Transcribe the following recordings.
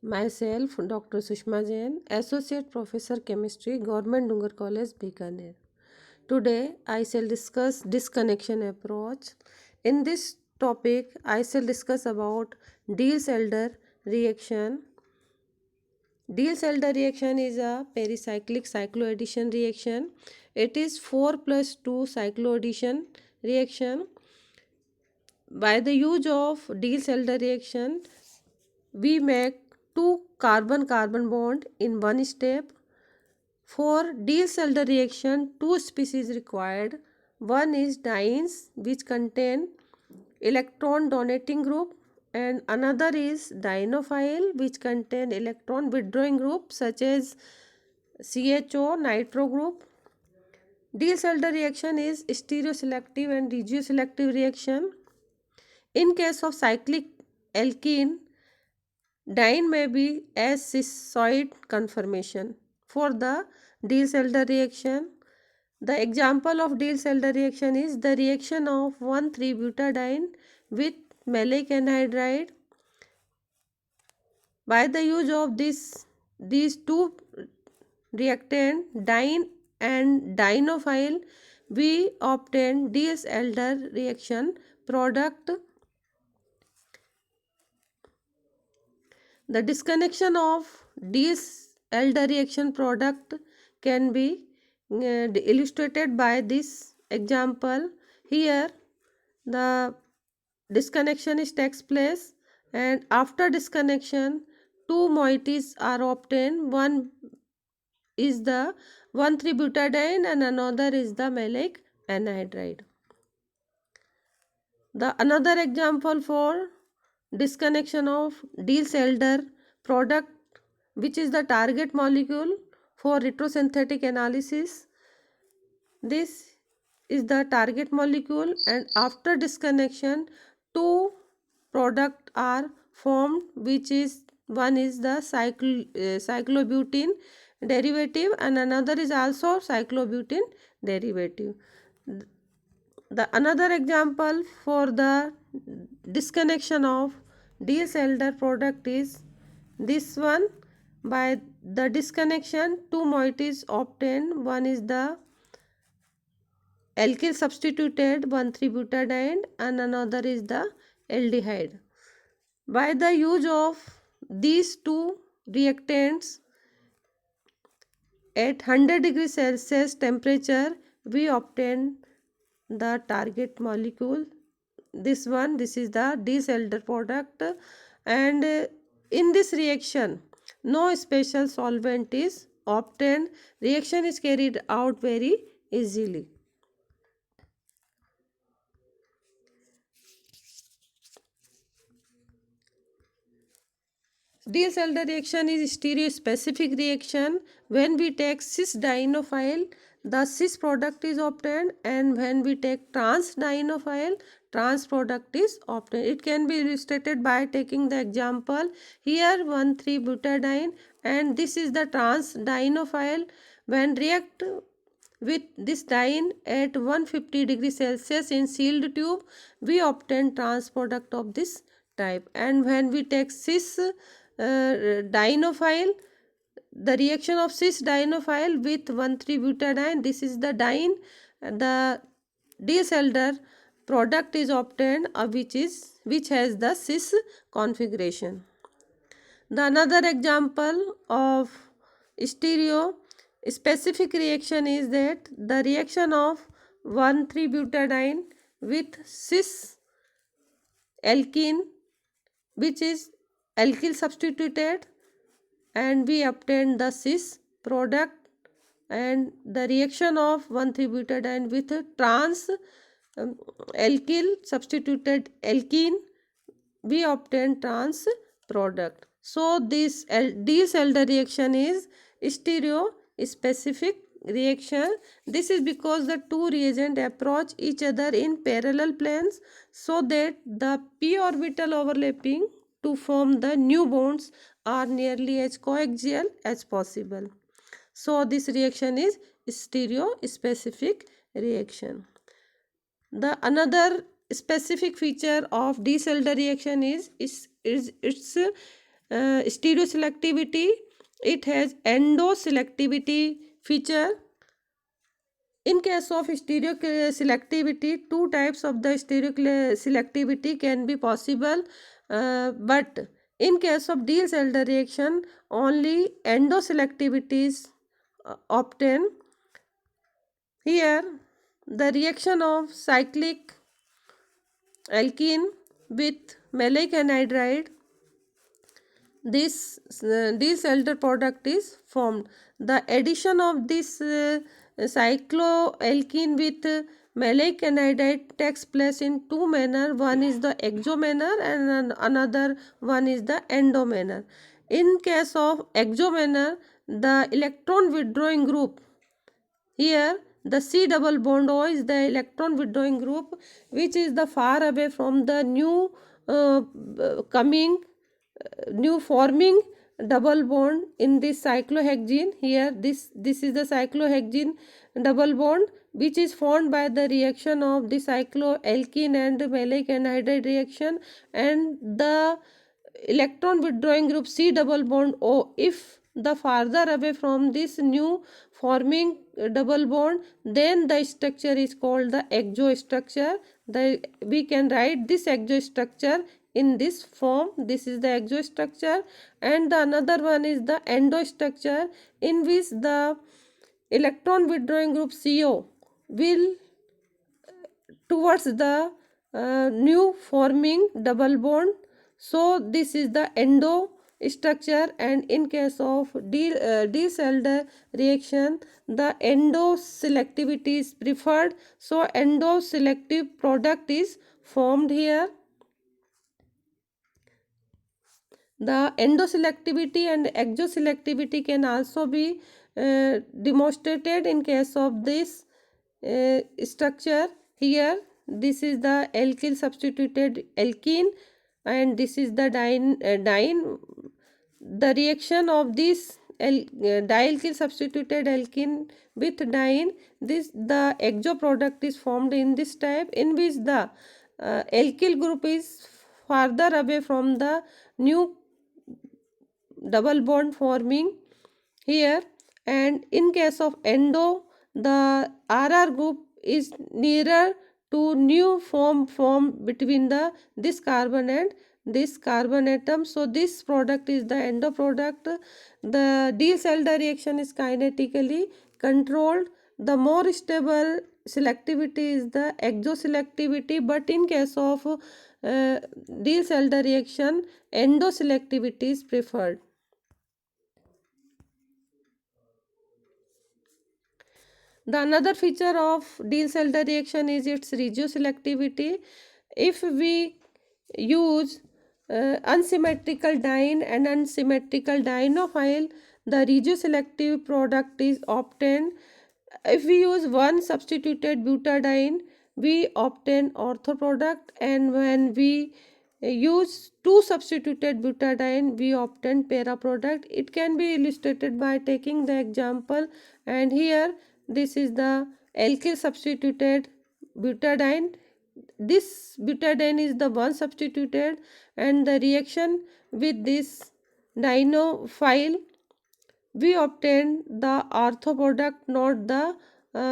Myself, Dr. Sushma Jain, Associate Professor Chemistry, Government Dungar College, Bikaner. Today, I shall discuss disconnection approach. In this topic, I shall discuss about Diels-Alder reaction. Diels-Alder reaction is a pericyclic cycloaddition reaction. It is 4 plus 2 cycloaddition reaction. By the use of Diels-Alder reaction, we make two carbon-carbon bond in one step. For Diels-Alder reaction, two species required. One is dienes, which contain electron donating group, and another is dienophile, which contain electron withdrawing group such as CHO nitro group. Diels-Alder reaction is stereoselective and regioselective reaction. In case of cyclic alkene, diene may be as cis-soid conformation. For the Diels-Alder reaction, the example of Diels-Alder reaction is the reaction of 1,3-butadiene with maleic anhydride. By the use of these two reactant, diene and dienophile, we obtain Diels-Alder reaction product. The disconnection of Diels-Alder reaction product can be illustrated by this example. Here, the disconnection takes place, and after disconnection, two moieties are obtained. One is the 1,3-butadiene and another is the maleic anhydride. The another example for disconnection of Diels-Alder product, which is the target molecule for retrosynthetic analysis. This is the target molecule, and after disconnection, two products are formed, which is one is the cyclobutene derivative and another is also cyclobutene derivative. The another example for the disconnection of Diels-Alder product is this one. By the disconnection, two moieties obtained. One is the alkyl substituted 1,3-butadiene and another is the aldehyde. By the use of these two reactants at 100 degrees Celsius temperature, we obtain the target molecule. This is the Diels-Alder product, and in this reaction no special solvent is obtained. Reaction is carried out very easily. Diels-Alder reaction is stereospecific reaction. When we take cis dienophile, the cis product is obtained, and when we take trans dienophile, trans product is obtained. It can be illustrated by taking the example here 1,3-butadiene, and this is the trans dienophile. When react with this diene at 150 degrees Celsius in sealed tube, we obtain trans product of this type. And when we take cis dienophile, the reaction of cis dienophile with 1,3-butadiene, this is the diene, the Diels-Alder product is obtained, which has the cis configuration. The another example of stereo specific reaction is that the reaction of 1,3-butadiene with cis alkene, which is alkyl substituted, and we obtain the cis product. And the reaction of 1,3-butadiene with trans alkyl substituted alkene, we obtain trans product. So this Diels-Alder reaction is stereo specific reaction. This is because the two reagents approach each other in parallel planes, so that the p orbital overlapping to form the new bonds are nearly as coaxial as possible. So this reaction is stereo specific reaction. The another specific feature of Diels-Alder reaction is its stereoselectivity, it has endoselectivity feature. In case of stereo selectivity, two types of the stereo selectivity can be possible, but in case of Diels-Alder reaction, only endoselectivity is obtained. Here, the reaction of cyclic alkene with maleic anhydride, this elder product is formed. The addition of this cycloalkene with maleic anhydride takes place in two manner. One is the exo manner and another one is the endo manner. In case of exo manner, the electron withdrawing group, here the C double bond O is the electron withdrawing group, which is the far away from the new coming new forming double bond in this cyclohexene. Here this is the cyclohexene double bond, which is formed by the reaction of the cycloalkene and maleic anhydride reaction, and the electron withdrawing group C double bond O, if the farther away from this new forming double bond, then the structure is called the exo structure. We can write this exo structure in this form. This is the exo structure, and the another one is the endo structure, in which the electron withdrawing group CO will towards the new forming double bond. So this is the endo structure, and in case of Diels-Alder reaction, the endo selectivity is preferred. So endo selective product is formed here. The endoselectivity and exoselectivity can also be demonstrated in case of this structure. Here this is the alkyl substituted alkene, and this is the diene. The reaction of this dialkyl substituted alkene with diene, the exo product is formed in this type, in which the alkyl group is farther away from the new double bond forming here, and in case of endo, the RR group is nearer to new form between the this carbon and this carbon atom. So this product is the endo product. The Diels-Alder reaction is kinetically controlled. The more stable selectivity is the exoselectivity, but in case of Diels-Alder reaction, endoselectivity is preferred. The another feature of Diels-Alder reaction is its regioselectivity. If we use unsymmetrical diene and unsymmetrical dienophile, the regioselective product is obtained. If we use one substituted butadiene, we obtain ortho product, and when we use two substituted butadiene, we obtain para product. It can be illustrated by taking the example, and here this is the alkyl substituted butadiene. This butadiene is the one substituted, and the reaction with this dienophile, we obtain the ortho product, not the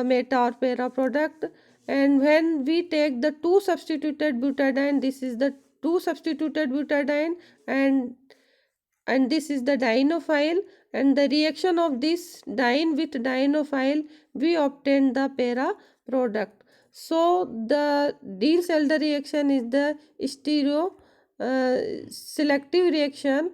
meta or para product. And when we take the two substituted butadiene, this is the two substituted butadiene, and this is the dienophile, and the reaction of this diene with dienophile, we obtain the para product. So the Diels-Alder reaction is the stereo selective reaction.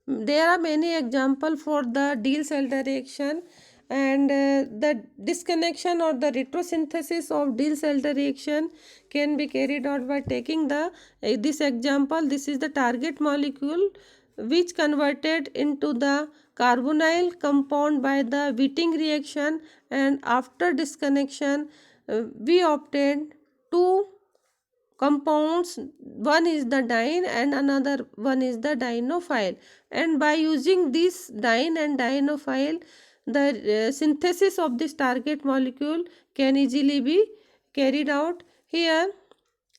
There are many examples for the Diels-Alder reaction, and the disconnection or the retrosynthesis of Diels-Alder reaction can be carried out by taking the this example. This is the target molecule which converted into the carbonyl compound by the Wittig reaction, and after disconnection we obtained two compounds, one is the diene and another one is the dienophile, and by using this diene and dienophile, the synthesis of this target molecule can easily be carried out. Here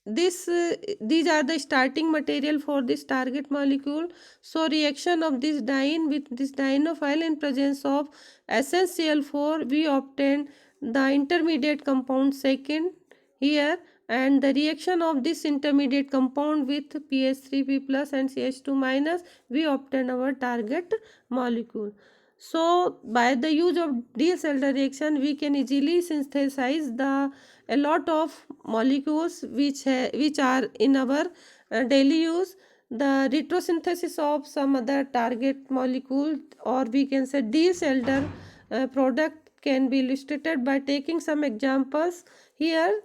these are the starting material for this target molecule. So reaction of this diene with this dienophile in presence of SnCl4, we obtain the intermediate compound second here, and the reaction of this intermediate compound with PH3P plus and CH2 minus, we obtain our target molecule. So by the use of Diels-Alder reaction, we can easily synthesize a lot of molecules which are in our daily use. The retrosynthesis of some other target molecule, or we can say Diels-Alder product, can be illustrated by taking some examples. Here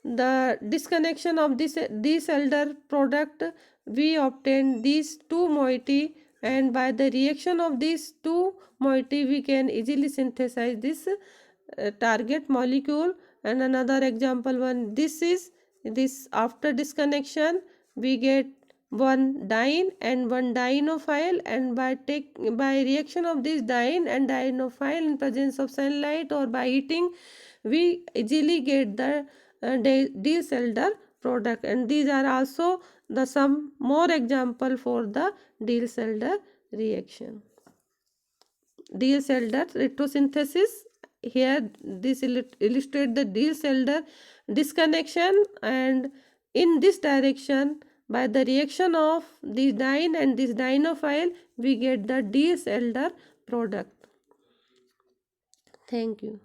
the disconnection of this elder product, we obtain these two moiety, and by the reaction of these two moiety we can easily synthesize this target molecule. And another example one, this is this after disconnection we get one diene and one dienophile, and by reaction of this diene and dienophile in presence of sunlight or by heating, we easily get the Diels-Alder product. And these are also the some more example for the Diels-Alder reaction. Diels-Alder retrosynthesis, here this illustrate the Diels-Alder disconnection, and in this direction by the reaction of this diene and this dienophile we get the Diels-Alder product. Thank you.